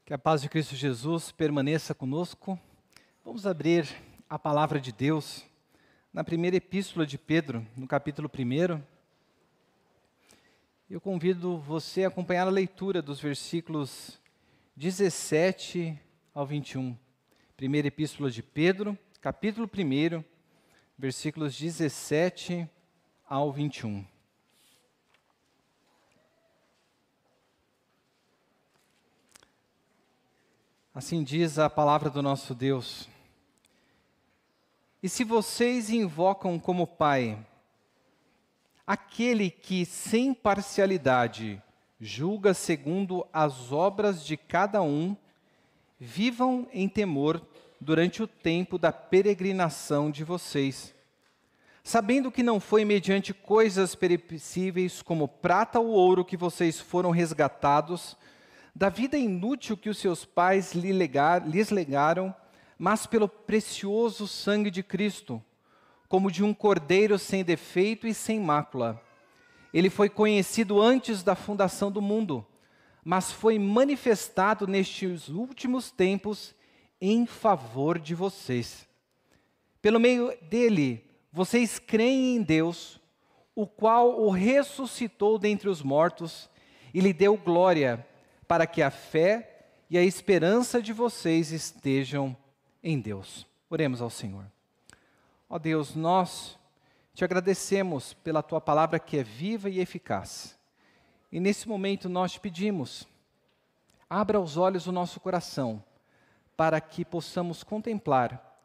Que a paz de Cristo Jesus permaneça conosco. Vamos abrir a palavra de Deus na primeira epístola de Pedro, no capítulo 1. Eu convido você a acompanhar a leitura dos versículos 17 ao 21. Primeira epístola de Pedro, capítulo 1, versículos 17 ao 21. Assim diz a palavra do nosso Deus. E se vocês invocam como Pai aquele que, sem parcialidade, julga segundo as obras de cada um, vivam em temor durante o tempo da peregrinação de vocês, sabendo que não foi mediante coisas perecíveis como prata ou ouro que vocês foram resgatados da vida inútil que os seus pais lhes legaram, mas pelo precioso sangue de Cristo, como de um cordeiro sem defeito e sem mácula. Ele foi conhecido antes da fundação do mundo, mas foi manifestado nestes últimos tempos em favor de vocês. Pelo meio dele, vocês creem em Deus, o qual o ressuscitou dentre os mortos e lhe deu glória, para que a fé e a esperança de vocês estejam em Deus. Oremos ao Senhor. Ó Deus, nós te agradecemos pela tua palavra que é viva e eficaz. E nesse momento nós te pedimos, abra os olhos do nosso coração, para que possamos contemplar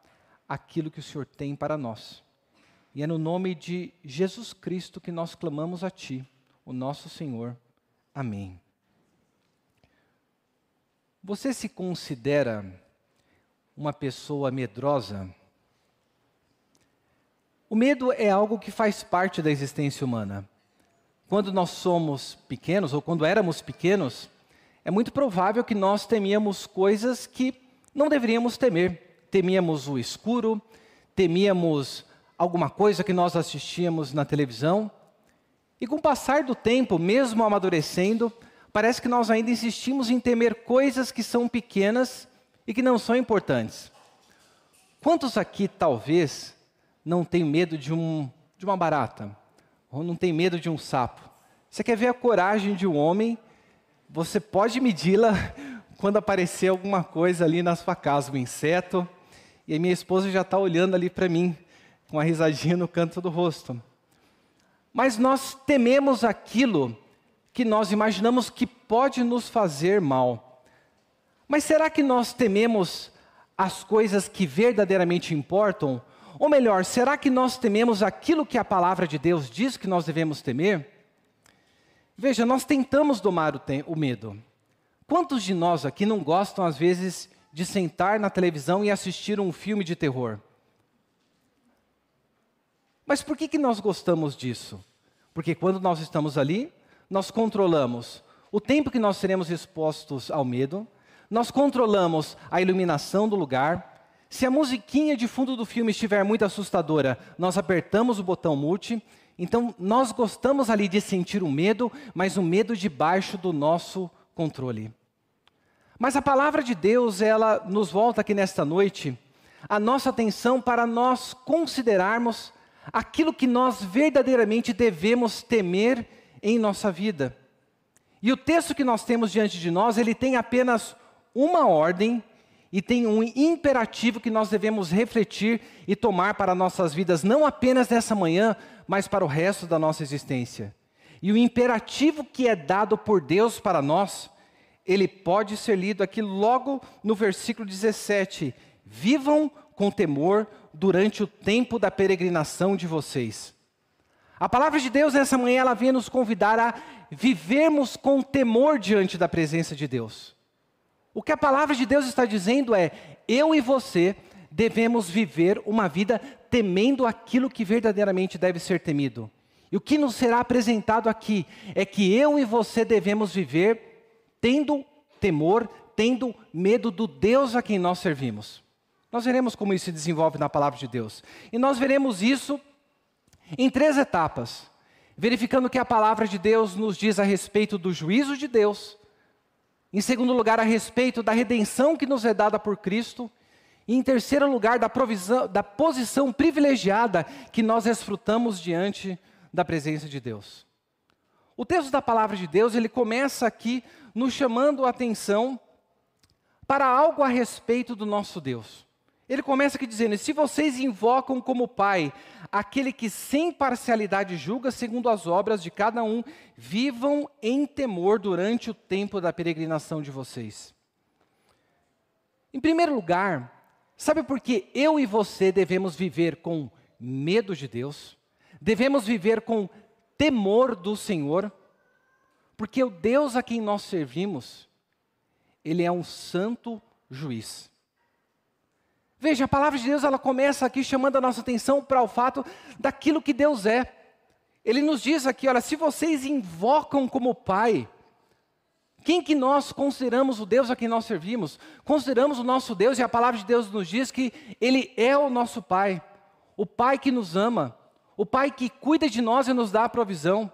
aquilo que o Senhor tem para nós. E é no nome de Jesus Cristo que nós clamamos a ti, o nosso Senhor. Amém. Você se considera uma pessoa medrosa? O medo é algo que faz parte da existência humana. Quando nós somos pequenos, ou quando éramos pequenos, é muito provável que nós temíamos coisas que não deveríamos temer. Temíamos o escuro, temíamos alguma coisa que nós assistíamos na televisão. E com o passar do tempo, mesmo amadurecendo, parece que nós ainda insistimos em temer coisas que são pequenas e que não são importantes. Quantos aqui, talvez, não têm medo de uma barata? Ou não tem medo de um sapo? Você quer ver a coragem de um homem? Você pode medi-la quando aparecer alguma coisa ali na sua casa, um inseto. E a minha esposa já está olhando ali para mim, com uma risadinha no canto do rosto. Mas nós tememos aquilo que nós imaginamos que pode nos fazer mal. Mas será que nós tememos as coisas que verdadeiramente importam? Ou melhor, será que nós tememos aquilo que a palavra de Deus diz que nós devemos temer? Veja, nós tentamos domar o medo. Quantos de nós aqui não gostam, às vezes, de sentar na televisão e assistir um filme de terror? Mas por que nós gostamos disso? Porque quando nós estamos ali, nós controlamos o tempo que nós seremos expostos ao medo, nós controlamos a iluminação do lugar. Se a musiquinha de fundo do filme estiver muito assustadora, nós apertamos o botão mute. Então, nós gostamos ali de sentir o medo, mas o medo debaixo do nosso controle. Mas a palavra de Deus, ela nos volta aqui nesta noite, a nossa atenção para nós considerarmos aquilo que nós verdadeiramente devemos temer em nossa vida. E o texto que nós temos diante de nós, ele tem apenas uma ordem e tem um imperativo que nós devemos refletir e tomar para nossas vidas, não apenas nessa manhã, mas para o resto da nossa existência. E o imperativo que é dado por Deus para nós, ele pode ser lido aqui logo no versículo 17. Vivam com temor durante o tempo da peregrinação de vocês. A palavra de Deus nessa manhã, ela vem nos convidar a vivermos com temor diante da presença de Deus. O que a palavra de Deus está dizendo é, eu e você devemos viver uma vida temendo aquilo que verdadeiramente deve ser temido. E o que nos será apresentado aqui é que eu e você devemos viver tendo temor, tendo medo do Deus a quem nós servimos. Nós veremos como isso se desenvolve na palavra de Deus. E nós veremos isso em 3 etapas, verificando que a palavra de Deus nos diz a respeito do juízo de Deus, Em segundo lugar, a respeito da redenção que nos é dada por Cristo. E em terceiro lugar, da posição privilegiada que nós desfrutamos diante da presença de Deus. O texto da palavra de Deus, ele começa aqui nos chamando a atenção para algo a respeito do nosso Deus. Ele começa aqui dizendo: se vocês invocam como Pai aquele que sem parcialidade julga segundo as obras de cada um, vivam em temor durante o tempo da peregrinação de vocês. Em primeiro lugar, sabe por que eu e você devemos viver com medo de Deus? Devemos viver com temor do Senhor? Porque o Deus a quem nós servimos, Ele é um santo juiz. Veja, a palavra de Deus, ela começa aqui chamando a nossa atenção para o fato daquilo que Deus é. Ele nos diz aqui, olha, se vocês invocam como Pai, quem que nós consideramos o Deus a quem nós servimos? Consideramos o nosso Deus, e a palavra de Deus nos diz que Ele é o nosso Pai, o Pai que nos ama, o Pai que cuida de nós e nos dá a provisão.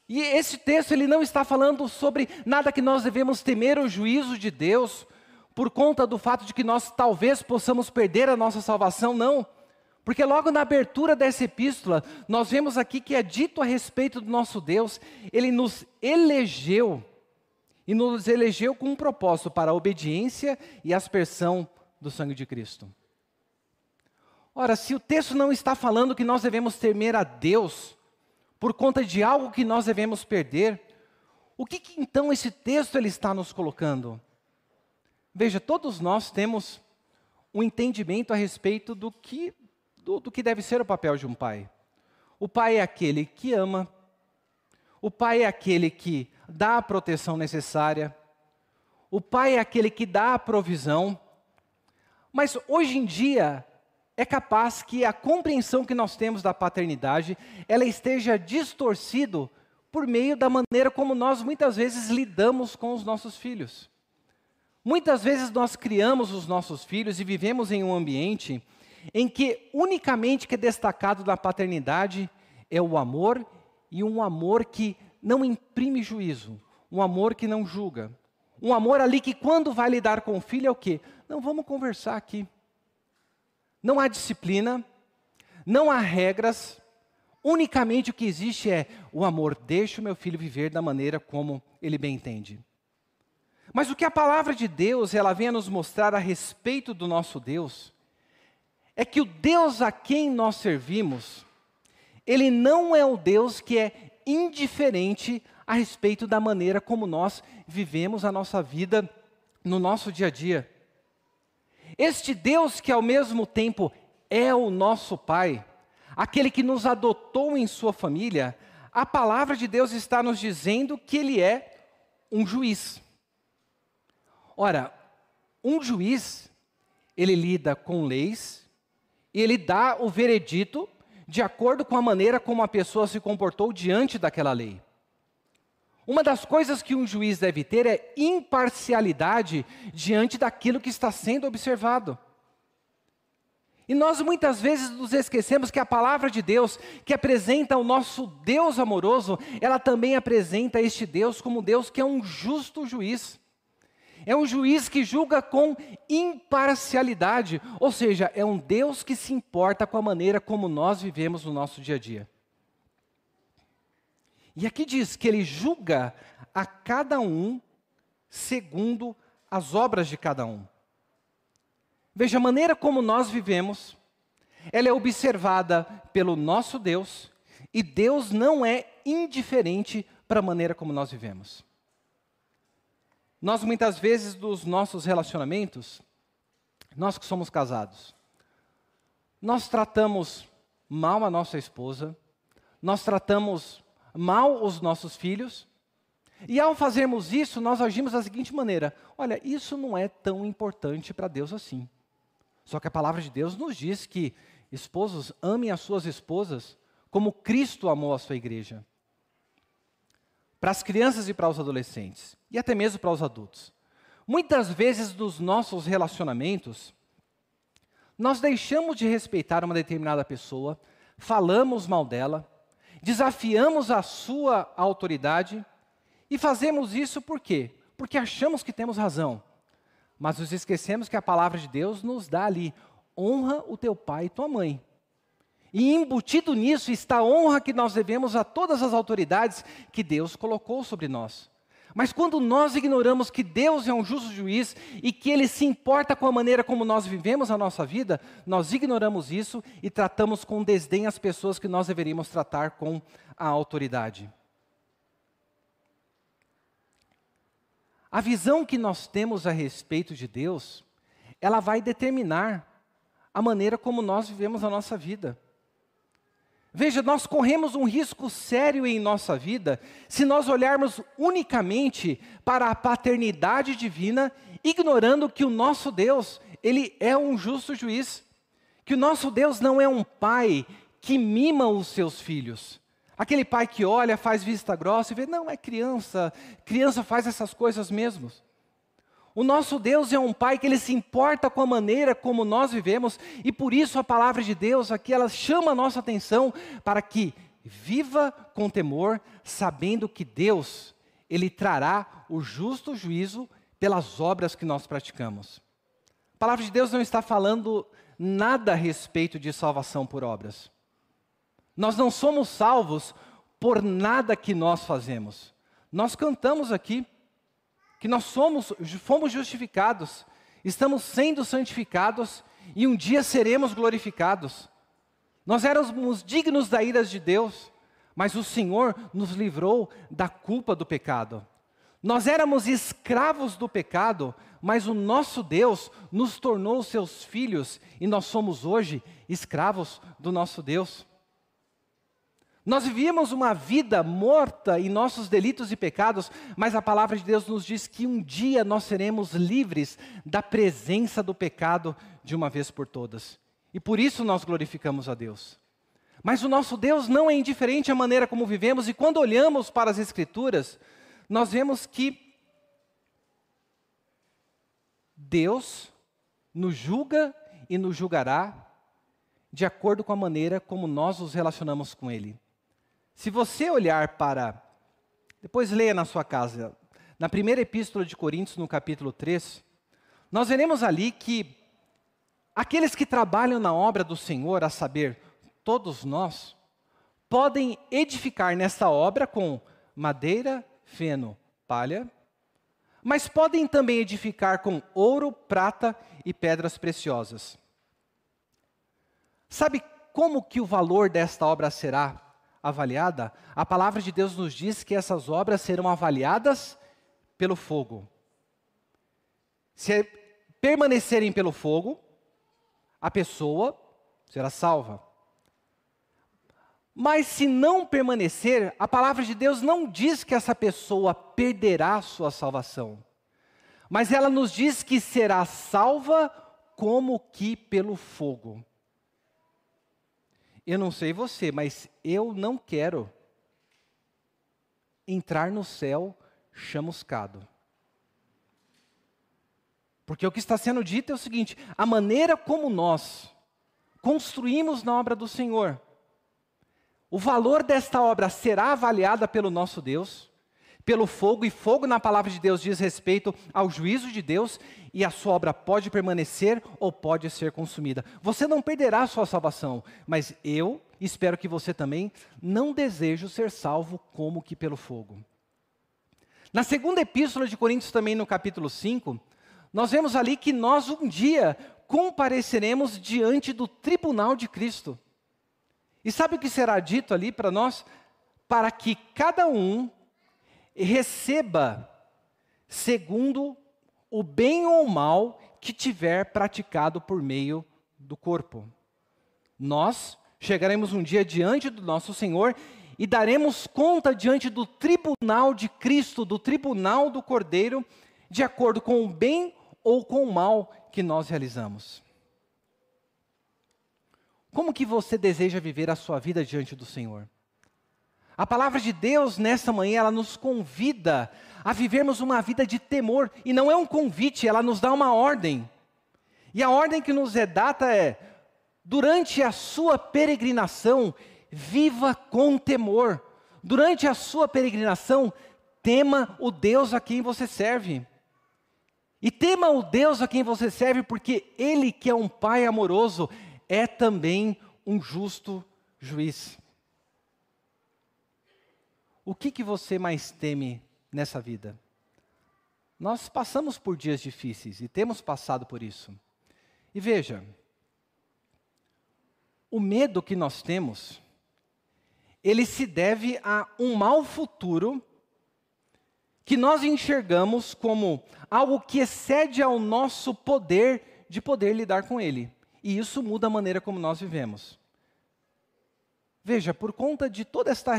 E esse texto, ele não está falando sobre nada que nós devemos temer o juízo de Deus, por conta do fato de que nós talvez possamos perder a nossa salvação, não. Porque logo na abertura dessa epístola, nós vemos aqui que é dito a respeito do nosso Deus, Ele nos elegeu, e nos elegeu com um propósito para a obediência e aspersão do sangue de Cristo. Ora, se o texto não está falando que nós devemos temer a Deus, por conta de algo que nós devemos perder, o que então esse texto ele está nos colocando? Veja, todos nós temos um entendimento a respeito do que deve ser o papel de um pai. O pai é aquele que ama, o pai é aquele que dá a proteção necessária, o pai é aquele que dá a provisão, mas hoje em dia é capaz que a compreensão que nós temos da paternidade, ela esteja distorcida por meio da maneira como nós muitas vezes lidamos com os nossos filhos. Muitas vezes nós criamos os nossos filhos e vivemos em um ambiente em que unicamente que é destacado na paternidade é o amor, e um amor que não imprime juízo, um amor que não julga. Um amor ali que quando vai lidar com o filho é o quê? Não, vamos conversar aqui. Não há disciplina, não há regras, unicamente o que existe é o amor. Deixa o meu filho viver da maneira como ele bem entende. Mas o que a palavra de Deus, ela vem a nos mostrar a respeito do nosso Deus, é que o Deus a quem nós servimos, Ele não é o Deus que é indiferente a respeito da maneira como nós vivemos a nossa vida no nosso dia a dia. Este Deus que ao mesmo tempo é o nosso Pai, aquele que nos adotou em sua família, a palavra de Deus está nos dizendo que Ele é um juiz. Ora, um juiz, ele lida com leis, e ele dá o veredito de acordo com a maneira como a pessoa se comportou diante daquela lei. Uma das coisas que um juiz deve ter é imparcialidade diante daquilo que está sendo observado. E nós muitas vezes nos esquecemos que a palavra de Deus, que apresenta o nosso Deus amoroso, ela também apresenta este Deus como Deus que é um justo juiz. É um juiz que julga com imparcialidade, ou seja, é um Deus que se importa com a maneira como nós vivemos no nosso dia a dia. E aqui diz que Ele julga a cada um segundo as obras de cada um. Veja, a maneira como nós vivemos, ela é observada pelo nosso Deus, e Deus não é indiferente para a maneira como nós vivemos. Nós muitas vezes, dos nossos relacionamentos, nós que somos casados, nós tratamos mal a nossa esposa, nós tratamos mal os nossos filhos, e ao fazermos isso, nós agimos da seguinte maneira: olha, isso não é tão importante para Deus assim. Só que a palavra de Deus nos diz que esposos amem as suas esposas como Cristo amou a sua igreja. Para as crianças e para os adolescentes, e até mesmo para os adultos. Muitas vezes nos nossos relacionamentos, nós deixamos de respeitar uma determinada pessoa, falamos mal dela, desafiamos a sua autoridade, e fazemos isso por quê? porque achamos que temos razão, mas nos esquecemos que a palavra de Deus nos dá ali: honra o teu pai e tua mãe. E embutido nisso está a honra que nós devemos a todas as autoridades que Deus colocou sobre nós. Mas quando nós ignoramos que Deus é um justo juiz e que Ele se importa com a maneira como nós vivemos a nossa vida, nós ignoramos isso e tratamos com desdém as pessoas que nós deveríamos tratar com a autoridade. A visão que nós temos a respeito de Deus, ela vai determinar a maneira como nós vivemos a nossa vida. Veja, nós corremos um risco sério em nossa vida se nós olharmos unicamente para a paternidade divina, ignorando que o nosso Deus, Ele é um justo juiz. Que o nosso Deus não é um pai que mima os seus filhos. Aquele pai que olha, faz vista grossa e vê: não, é criança, criança faz essas coisas mesmo. O nosso Deus é um pai que Ele se importa com a maneira como nós vivemos, e por isso a palavra de Deus aqui, ela chama a nossa atenção para que viva com temor, sabendo que Deus, Ele trará o justo juízo pelas obras que nós praticamos. A palavra de Deus não está falando nada a respeito de salvação por obras. Nós não somos salvos por nada que nós fazemos. Nós cantamos aqui que nós fomos justificados, estamos sendo santificados e um dia seremos glorificados. Nós éramos dignos da ira de Deus, mas o Senhor nos livrou da culpa do pecado. Nós éramos escravos do pecado, mas o nosso Deus nos tornou seus filhos e nós somos hoje escravos do nosso Deus. Nós vivíamos uma vida morta em nossos delitos e pecados, mas a palavra de Deus nos diz que um dia nós seremos livres da presença do pecado de uma vez por todas. E por isso nós glorificamos a Deus. Mas o nosso Deus não é indiferente à maneira como vivemos, e quando olhamos para as Escrituras, nós vemos que Deus nos julga e nos julgará de acordo com a maneira como nós nos relacionamos com Ele. Se você olhar para, depois leia na sua casa, na primeira epístola de Coríntios, no capítulo 3, nós veremos ali que aqueles que trabalham na obra do Senhor, a saber, todos nós, podem edificar nessa obra com madeira, feno, palha, mas podem também edificar com ouro, prata e pedras preciosas. Sabe como que o valor desta obra será avaliada? A palavra de Deus nos diz que essas obras serão avaliadas pelo fogo. Se permanecerem pelo fogo, a pessoa será salva. Mas se não permanecer, a palavra de Deus não diz que essa pessoa perderá a sua salvação. Mas ela nos diz que será salva como que pelo fogo. Eu não sei você, mas eu não quero entrar no céu chamuscado. Porque o que está sendo dito é o seguinte: a maneira como nós construímos na obra do Senhor, o valor desta obra será avaliada pelo nosso Deus, pelo fogo, e fogo na palavra de Deus diz respeito ao juízo de Deus, e a sua obra pode permanecer ou pode ser consumida. Você não perderá a sua salvação, mas eu espero que você também não deseje ser salvo como que pelo fogo. Na segunda epístola de Coríntios, também no capítulo 5, nós vemos ali que nós um dia compareceremos diante do tribunal de Cristo. E sabe o que será dito ali para nós? Para que cada um receba segundo o bem ou o mal que tiver praticado por meio do corpo. Nós chegaremos um dia diante do nosso Senhor e daremos conta diante do tribunal de Cristo, do tribunal do Cordeiro, de acordo com o bem ou com o mal que nós realizamos. Como que você deseja viver a sua vida diante do Senhor? A palavra de Deus, nessa manhã, ela nos convida a vivermos uma vida de temor. E não é um convite, ela nos dá uma ordem. E a ordem que nos é dada é: durante a sua peregrinação, viva com temor. Durante a sua peregrinação, tema o Deus a quem você serve. E tema o Deus a quem você serve, porque Ele, que é um Pai amoroso, é também um justo juiz. O que você mais teme nessa vida? Nós passamos por dias difíceis e temos passado por isso. E veja, o medo que nós temos, ele se deve a um mau futuro que nós enxergamos como algo que excede ao nosso poder de poder lidar com ele. E isso muda a maneira como nós vivemos. Veja, por conta de toda esta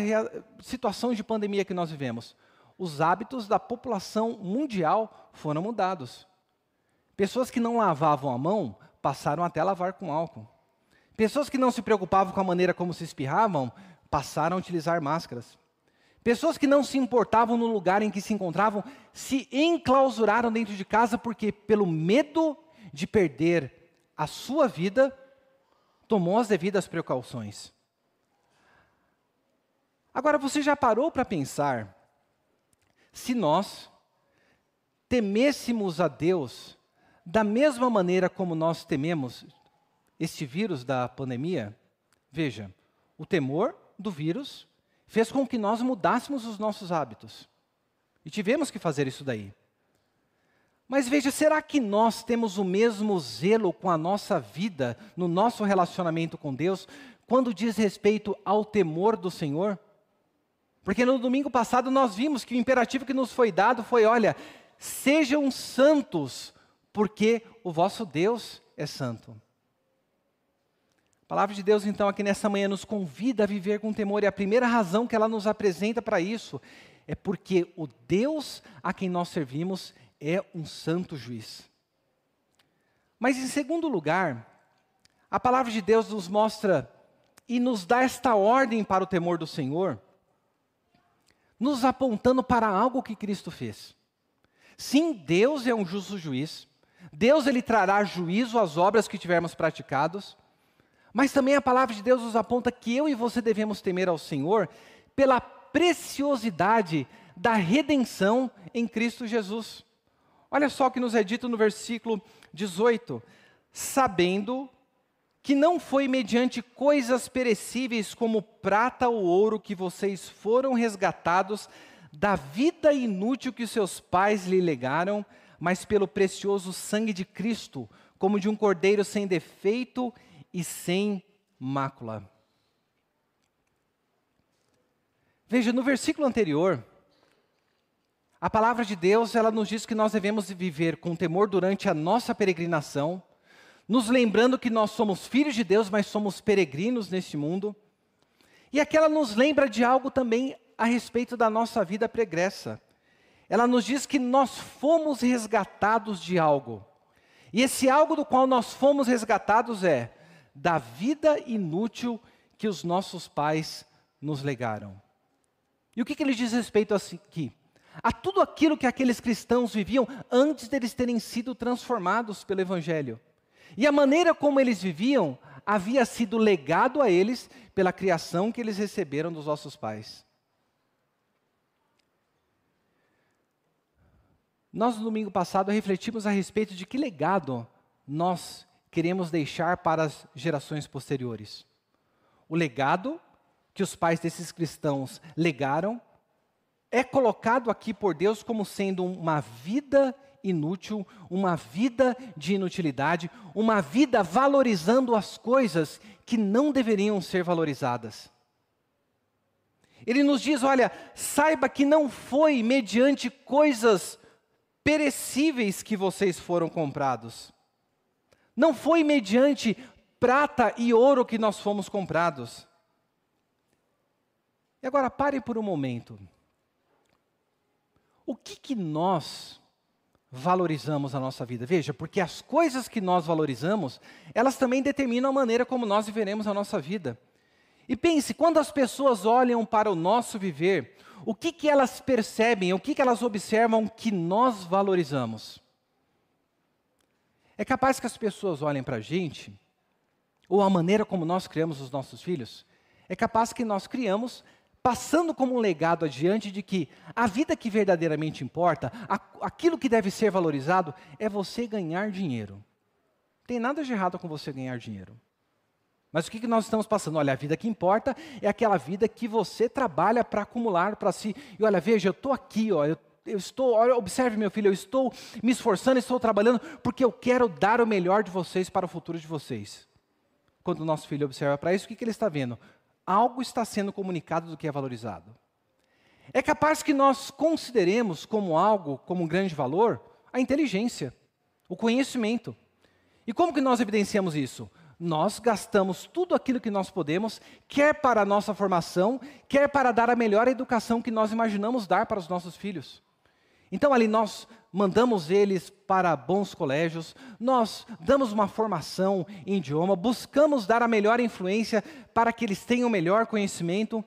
situação de pandemia que nós vivemos, os hábitos da população mundial foram mudados. Pessoas que não lavavam a mão passaram até a lavar com álcool. Pessoas que não se preocupavam com a maneira como se espirravam passaram a utilizar máscaras. Pessoas que não se importavam no lugar em que se encontravam se enclausuraram dentro de casa porque, pelo medo de perder a sua vida, tomou as devidas precauções. Agora, você já parou para pensar se nós temêssemos a Deus da mesma maneira como nós tememos este vírus da pandemia? Veja, o temor do vírus fez com que nós mudássemos os nossos hábitos. E tivemos que fazer isso daí. Mas veja, será que nós temos o mesmo zelo com a nossa vida, no nosso relacionamento com Deus, quando diz respeito ao temor do Senhor? Porque no domingo passado nós vimos que o imperativo que nos foi dado foi, olha, sejam santos, porque o vosso Deus é santo. A palavra de Deus, então, aqui nessa manhã nos convida a viver com temor, e a primeira razão que ela nos apresenta para isso é porque o Deus a quem nós servimos é um santo juiz. Mas, em segundo lugar, a palavra de Deus nos mostra e nos dá esta ordem para o temor do Senhor, nos apontando para algo que Cristo fez. Sim, Deus é um justo juiz. Deus, Ele trará juízo às obras que tivermos praticados. Mas também a palavra de Deus nos aponta que eu e você devemos temer ao Senhor pela preciosidade da redenção em Cristo Jesus. Olha só o que nos é dito no versículo 18. Sabendo que não foi mediante coisas perecíveis como prata ou ouro que vocês foram resgatados da vida inútil que seus pais lhe legaram, mas pelo precioso sangue de Cristo, como de um cordeiro sem defeito e sem mácula. Veja, no versículo anterior, a palavra de Deus, ela nos diz que nós devemos viver com temor durante a nossa peregrinação, nos lembrando que nós somos filhos de Deus, mas somos peregrinos neste mundo. E aqui ela nos lembra de algo também a respeito da nossa vida pregressa. Ela nos diz que nós fomos resgatados de algo. E esse algo do qual nós fomos resgatados é da vida inútil que os nossos pais nos legaram. E o que ele diz respeito aqui? A tudo aquilo que aqueles cristãos viviam antes deles terem sido transformados pelo Evangelho. E a maneira como eles viviam havia sido legado a eles pela criação que eles receberam dos nossos pais. Nós, no domingo passado, refletimos a respeito de que legado nós queremos deixar para as gerações posteriores. O legado que os pais desses cristãos legaram é colocado aqui por Deus como sendo uma vida inútil, uma vida de inutilidade, uma vida valorizando as coisas que não deveriam ser valorizadas. Ele nos diz, olha, saiba que não foi mediante coisas perecíveis que vocês foram comprados. Não foi mediante prata e ouro que nós fomos comprados. E agora pare por um momento. O que nós valorizamos na nossa vida? Veja, porque as coisas que nós valorizamos, elas também determinam a maneira como nós viveremos a nossa vida. E pense, quando as pessoas olham para o nosso viver, o que elas percebem, o que elas observam que nós valorizamos? É capaz que as pessoas olhem para a gente, ou a maneira como nós criamos os nossos filhos, é capaz que nós criamos passando como um legado adiante de que a vida que verdadeiramente importa, aquilo que deve ser valorizado, é você ganhar dinheiro. Não tem nada de errado com você ganhar dinheiro. Mas o que nós estamos passando? Olha, a vida que importa é aquela vida que você trabalha para acumular para si. E olha, veja, eu estou aqui, ó, eu estou, olha, observe meu filho, eu estou me esforçando, estou trabalhando, porque eu quero dar o melhor de vocês para o futuro de vocês. Quando o nosso filho observa para isso, o que ele está vendo? Algo está sendo comunicado do que é valorizado. É capaz que nós consideremos como algo, como um grande valor, a inteligência, o conhecimento. E como que nós evidenciamos isso? Nós gastamos tudo aquilo que nós podemos, quer para a nossa formação, quer para dar a melhor educação que nós imaginamos dar para os nossos filhos. Então ali nós mandamos eles para bons colégios, nós damos uma formação em idioma, buscamos dar a melhor influência para que eles tenham o melhor conhecimento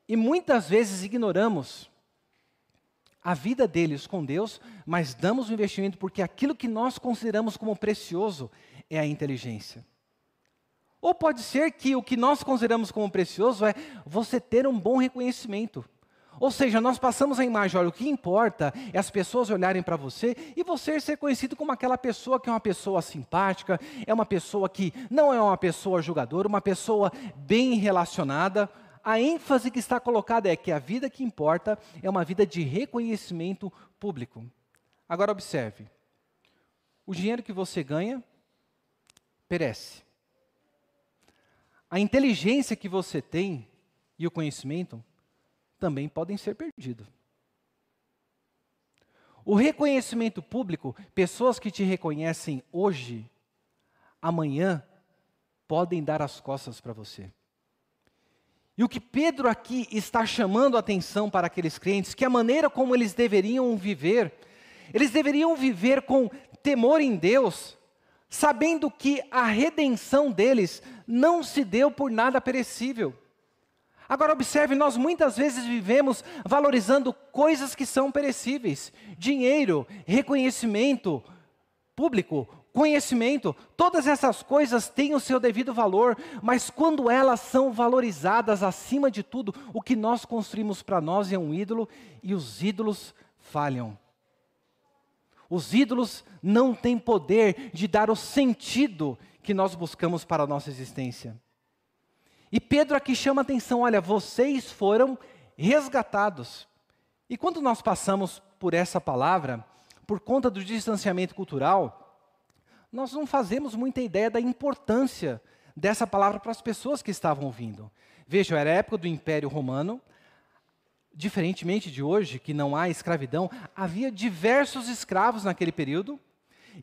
e muitas vezes ignoramos a vida deles com Deus, mas damos o investimento porque aquilo que nós consideramos como precioso é a inteligência. Ou pode ser que o que nós consideramos como precioso é você ter um bom reconhecimento. Ou seja, nós passamos a imagem, olha, o que importa é as pessoas olharem para você e você ser conhecido como aquela pessoa que é uma pessoa simpática, é uma pessoa que não é uma pessoa julgadora, uma pessoa bem relacionada. A ênfase que está colocada é que a vida que importa é uma vida de reconhecimento público. Agora observe, o dinheiro que você ganha perece. A inteligência que você tem e o conhecimento também podem ser perdidos. O reconhecimento público, pessoas que te reconhecem hoje, amanhã, podem dar as costas para você. E o que Pedro aqui está chamando a atenção para aqueles crentes, que a maneira como eles deveriam viver com temor em Deus, sabendo que a redenção deles não se deu por nada perecível. Agora observe, nós muitas vezes vivemos valorizando coisas que são perecíveis. Dinheiro, reconhecimento público, conhecimento, todas essas coisas têm o seu devido valor, mas quando elas são valorizadas acima de tudo, o que nós construímos para nós é um ídolo e os ídolos falham. Os ídolos não têm poder de dar o sentido que nós buscamos para a nossa existência. E Pedro aqui chama a atenção, olha, vocês foram resgatados. E quando nós passamos por essa palavra, por conta do distanciamento cultural, nós não fazemos muita ideia da importância dessa palavra para as pessoas que estavam ouvindo. Vejam, era a época do Império Romano, diferentemente de hoje, que não há escravidão, havia diversos escravos naquele período,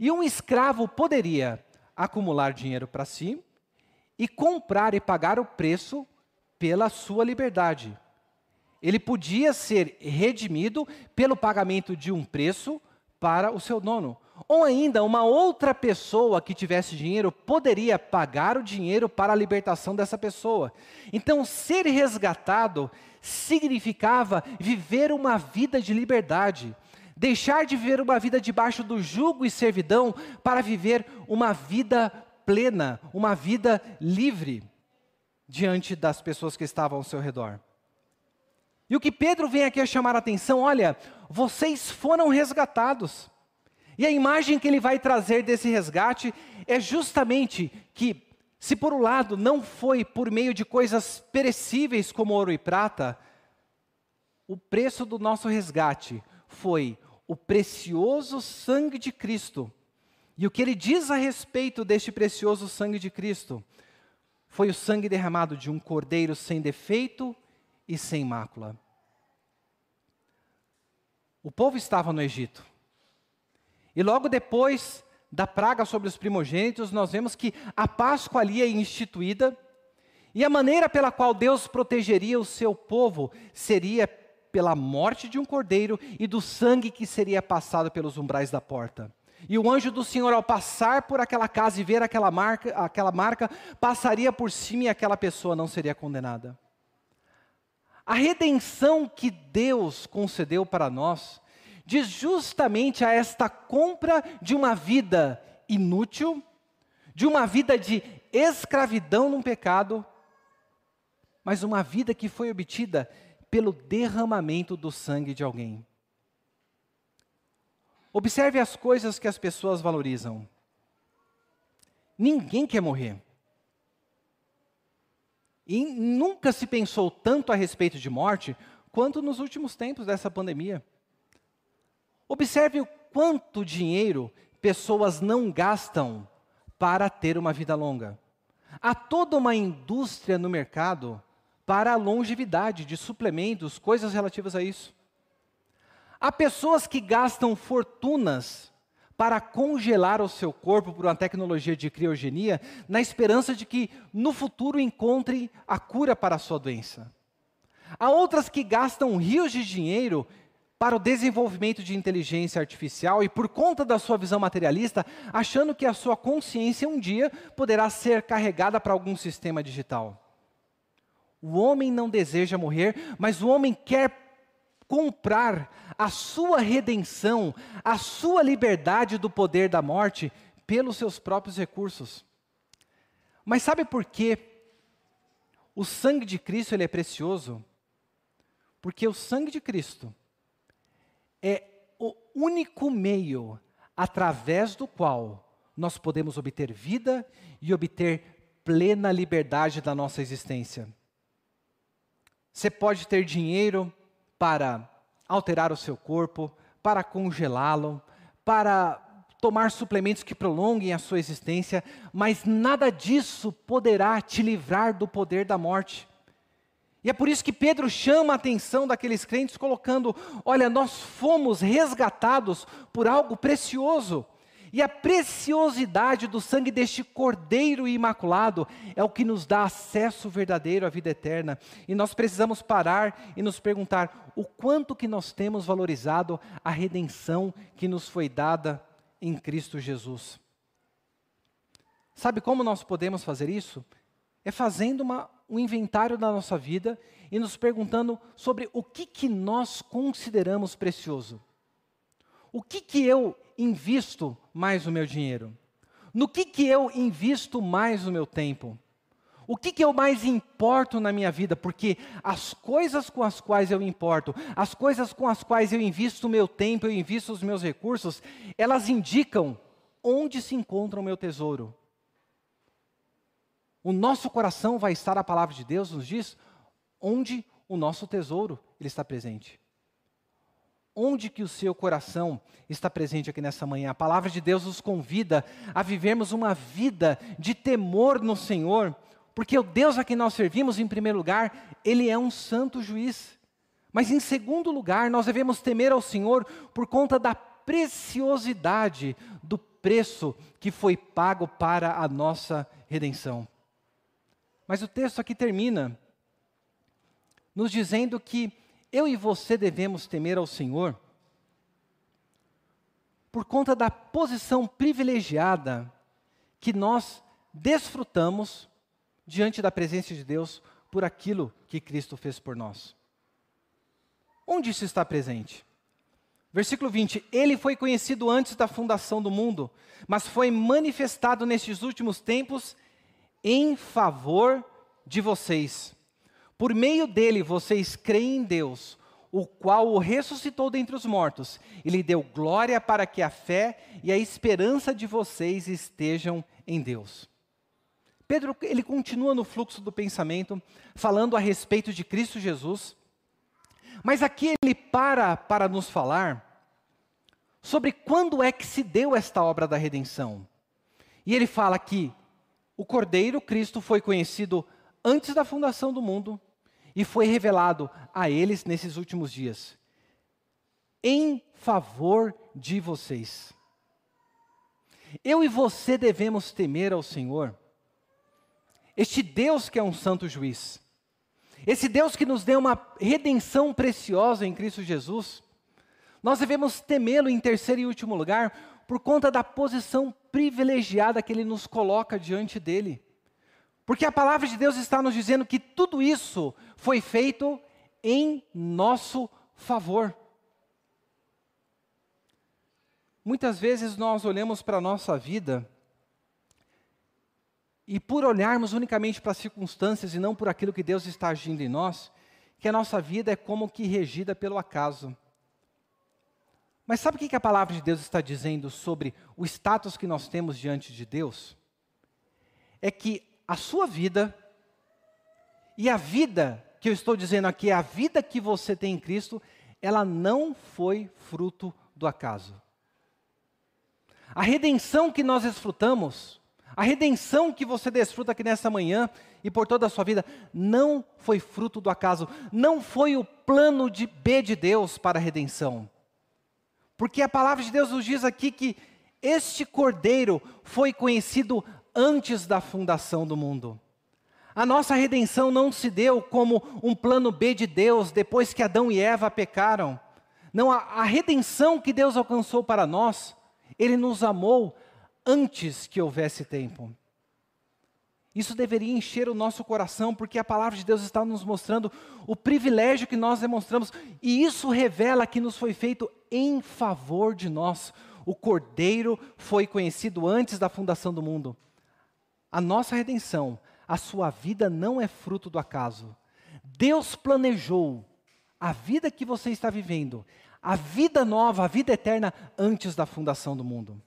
e um escravo poderia acumular dinheiro para si, e comprar e pagar o preço pela sua liberdade. Ele podia ser redimido pelo pagamento de um preço para o seu dono. Ou ainda, uma outra pessoa que tivesse dinheiro poderia pagar o dinheiro para a libertação dessa pessoa. Então, ser resgatado significava viver uma vida de liberdade. Deixar de viver uma vida debaixo do jugo e servidão para viver uma vida plena, uma vida livre diante das pessoas que estavam ao seu redor. E o que Pedro vem aqui a chamar a atenção, olha, vocês foram resgatados. E a imagem que ele vai trazer desse resgate é justamente que, se por um lado não foi por meio de coisas perecíveis como ouro e prata, o preço do nosso resgate foi o precioso sangue de Cristo. E o que ele diz a respeito deste precioso sangue de Cristo foi o sangue derramado de um cordeiro sem defeito e sem mácula. O povo estava no Egito. E logo depois da praga sobre os primogênitos, nós vemos que a Páscoa ali é instituída. E a maneira pela qual Deus protegeria o seu povo seria pela morte de um cordeiro e do sangue que seria passado pelos umbrais da porta. E o anjo do Senhor, ao passar por aquela casa e ver aquela marca, passaria por cima e aquela pessoa não seria condenada. A redenção que Deus concedeu para nós diz justamente a esta compra de uma vida inútil, de uma vida de escravidão num pecado, mas uma vida que foi obtida pelo derramamento do sangue de alguém. Observe as coisas que as pessoas valorizam. Ninguém quer morrer. E nunca se pensou tanto a respeito de morte quanto nos últimos tempos dessa pandemia. Observe o quanto dinheiro pessoas não gastam para ter uma vida longa. Há toda uma indústria no mercado para a longevidade, de suplementos, coisas relativas a isso. Há pessoas que gastam fortunas para congelar o seu corpo por uma tecnologia de criogenia, na esperança de que no futuro encontrem a cura para a sua doença. Há outras que gastam rios de dinheiro para o desenvolvimento de inteligência artificial e, por conta da sua visão materialista, achando que a sua consciência um dia poderá ser carregada para algum sistema digital. O homem não deseja morrer, mas o homem quer comprar a sua redenção, a sua liberdade do poder da morte, pelos seus próprios recursos. Mas sabe por quê? O sangue de Cristo ele é precioso? Porque o sangue de Cristo é o único meio através do qual nós podemos obter vida e obter plena liberdade da nossa existência. Você pode ter dinheiro para alterar o seu corpo, para congelá-lo, para tomar suplementos que prolonguem a sua existência, mas nada disso poderá te livrar do poder da morte. E é por isso que Pedro chama a atenção daqueles crentes colocando, olha, nós fomos resgatados por algo precioso. E a preciosidade do sangue deste Cordeiro Imaculado é o que nos dá acesso verdadeiro à vida eterna. E nós precisamos parar e nos perguntar o quanto que nós temos valorizado a redenção que nos foi dada em Cristo Jesus. Sabe como nós podemos fazer isso? É fazendo um inventário da nossa vida e nos perguntando sobre o que nós consideramos precioso. O que eu invisto mais o meu dinheiro? No que eu invisto mais o meu tempo? O que eu mais importo na minha vida? Porque as coisas com as quais eu importo, as coisas com as quais eu invisto o meu tempo, eu invisto os meus recursos, elas indicam onde se encontra o meu tesouro. O nosso coração vai estar, a palavra de Deus nos diz, onde o nosso tesouro ele está presente. Onde que o seu coração está presente aqui nessa manhã? A palavra de Deus nos convida a vivermos uma vida de temor no Senhor, porque o Deus a quem nós servimos, em primeiro lugar, Ele é um santo juiz. Mas em segundo lugar, nós devemos temer ao Senhor por conta da preciosidade do preço que foi pago para a nossa redenção. Mas o texto aqui termina nos dizendo que eu e você devemos temer ao Senhor por conta da posição privilegiada que nós desfrutamos diante da presença de Deus por aquilo que Cristo fez por nós. Onde isso está presente? Versículo 20, Ele foi conhecido antes da fundação do mundo, mas foi manifestado nestes últimos tempos em favor de vocês. Por meio dele, vocês creem em Deus, o qual o ressuscitou dentre os mortos, e lhe deu glória para que a fé e a esperança de vocês estejam em Deus. Pedro, ele continua no fluxo do pensamento, falando a respeito de Cristo Jesus, mas aqui ele para nos falar sobre quando é que se deu esta obra da redenção. E ele fala que o Cordeiro Cristo foi conhecido antes da fundação do mundo, e foi revelado a eles nesses últimos dias, em favor de vocês. Eu e você devemos temer ao Senhor, este Deus que é um santo juiz, esse Deus que nos deu uma redenção preciosa em Cristo Jesus. Nós devemos temê-lo em terceiro e último lugar, por conta da posição privilegiada que Ele nos coloca diante dEle. Porque a palavra de Deus está nos dizendo que tudo isso foi feito em nosso favor. Muitas vezes nós olhamos para a nossa vida e por olharmos unicamente para as circunstâncias e não por aquilo que Deus está agindo em nós, que a nossa vida é como que regida pelo acaso. Mas sabe o que a palavra de Deus está dizendo sobre o status que nós temos diante de Deus? É que a sua vida e a vida que eu estou dizendo aqui, a vida que você tem em Cristo, ela não foi fruto do acaso. A redenção que nós desfrutamos, a redenção que você desfruta aqui nessa manhã e por toda a sua vida, não foi fruto do acaso, não foi o plano de B de Deus para a redenção. Porque a palavra de Deus nos diz aqui que este Cordeiro foi conhecido antes da fundação do mundo. A nossa redenção não se deu como um plano B de Deus depois que Adão e Eva pecaram. Não, a redenção que Deus alcançou para nós, Ele nos amou antes que houvesse tempo. Isso deveria encher o nosso coração, porque a palavra de Deus está nos mostrando o privilégio que nós demonstramos, e isso revela que nos foi feito em favor de nós. O Cordeiro foi conhecido antes da fundação do mundo. A nossa redenção, a sua vida não é fruto do acaso. Deus planejou a vida que você está vivendo, a vida nova, a vida eterna, antes da fundação do mundo.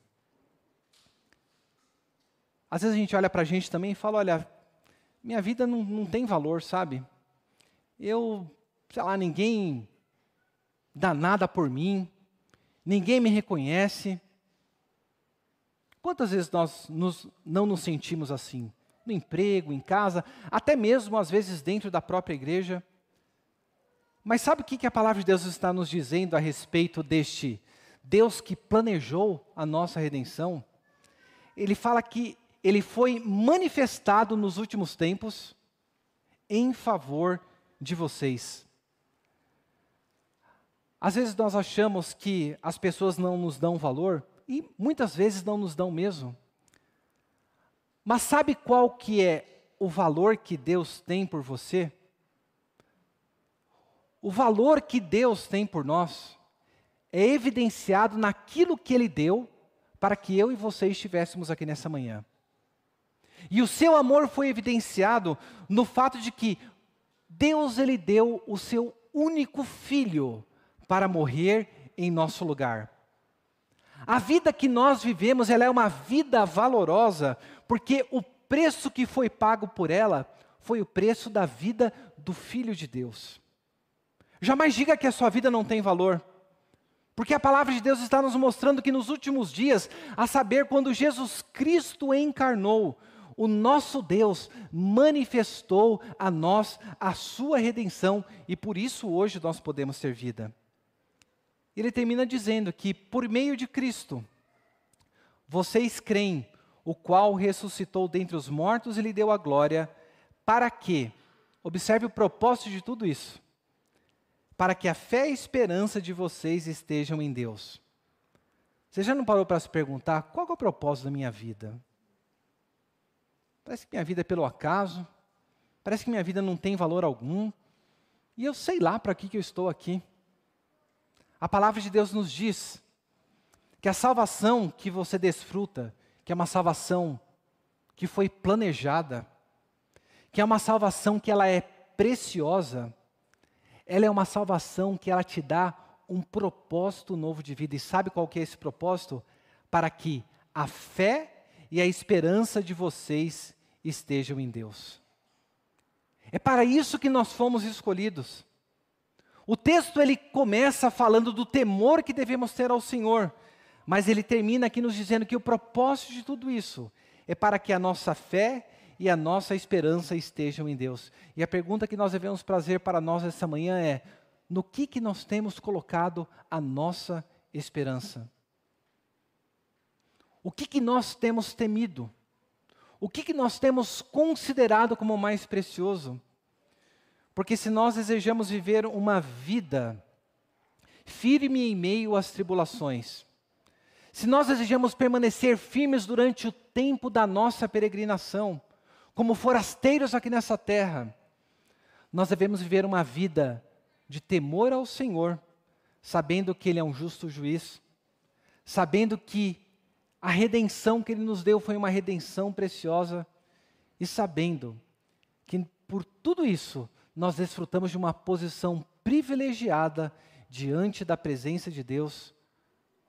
Às vezes a gente olha para a gente também e fala, olha, minha vida não tem valor, sabe? Sei lá, ninguém dá nada por mim, ninguém me reconhece. Quantas vezes nós não nos sentimos assim? No emprego, em casa, até mesmo às vezes dentro da própria igreja. Mas sabe o que a palavra de Deus está nos dizendo a respeito deste Deus que planejou a nossa redenção? Ele fala que Ele foi manifestado nos últimos tempos em favor de vocês. Às vezes nós achamos que as pessoas não nos dão valor, e muitas vezes não nos dão mesmo. Mas sabe qual que é o valor que Deus tem por você? O valor que Deus tem por nós é evidenciado naquilo que Ele deu para que eu e você estivéssemos aqui nessa manhã. E o seu amor foi evidenciado no fato de que Deus Ele deu o seu único filho para morrer em nosso lugar. A vida que nós vivemos, ela é uma vida valorosa, porque o preço que foi pago por ela foi o preço da vida do Filho de Deus. Jamais diga que a sua vida não tem valor, porque a palavra de Deus está nos mostrando que nos últimos dias, a saber, quando Jesus Cristo encarnou, o nosso Deus manifestou a nós a sua redenção, e por isso hoje nós podemos ter vida. Ele termina dizendo que por meio de Cristo, vocês creem, o qual ressuscitou dentre os mortos e lhe deu a glória, para que, observe o propósito de tudo isso, para que a fé e a esperança de vocês estejam em Deus. Você já não parou para se perguntar, qual é o propósito da minha vida? Parece que minha vida é pelo acaso, parece que minha vida não tem valor algum, e eu sei lá para que eu estou aqui. A palavra de Deus nos diz que a salvação que você desfruta, que é uma salvação que foi planejada, que é uma salvação que ela é preciosa, ela é uma salvação que ela te dá um propósito novo de vida. E sabe qual que é esse propósito? Para que a fé e a esperança de vocês estejam em Deus. É para isso que nós fomos escolhidos. O texto ele começa falando do temor que devemos ter ao Senhor, mas ele termina aqui nos dizendo que o propósito de tudo isso é para que a nossa fé e a nossa esperança estejam em Deus. E a pergunta que nós devemos trazer para nós essa manhã é: no que nós temos colocado a nossa esperança? O que nós temos temido? O que nós temos considerado como mais precioso? Porque se nós desejamos viver uma vida firme em meio às tribulações, se nós desejamos permanecer firmes durante o tempo da nossa peregrinação, como forasteiros aqui nessa terra, nós devemos viver uma vida de temor ao Senhor, sabendo que Ele é um justo juiz, sabendo que a redenção que Ele nos deu foi uma redenção preciosa, e sabendo que por tudo isso nós desfrutamos de uma posição privilegiada diante da presença de Deus,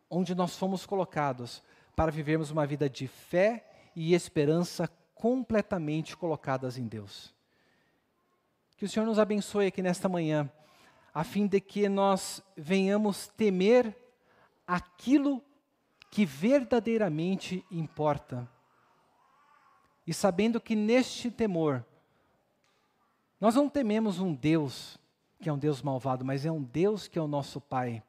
onde nós fomos colocados para vivermos uma vida de fé e esperança completamente colocadas em Deus. Que o Senhor nos abençoe aqui nesta manhã, a fim de que nós venhamos temer aquilo que verdadeiramente importa. E sabendo que neste temor, nós não tememos um Deus que é um Deus malvado, mas é um Deus que é o nosso Pai.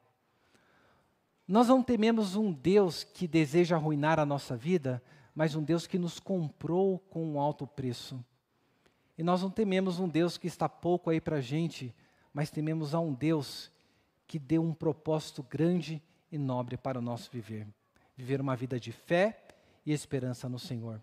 Nós não tememos um Deus que deseja arruinar a nossa vida, mas um Deus que nos comprou com um alto preço. E nós não tememos um Deus que está pouco aí para a gente, mas tememos a um Deus que deu um propósito grande e nobre para o nosso viver. Viver uma vida de fé e esperança no Senhor.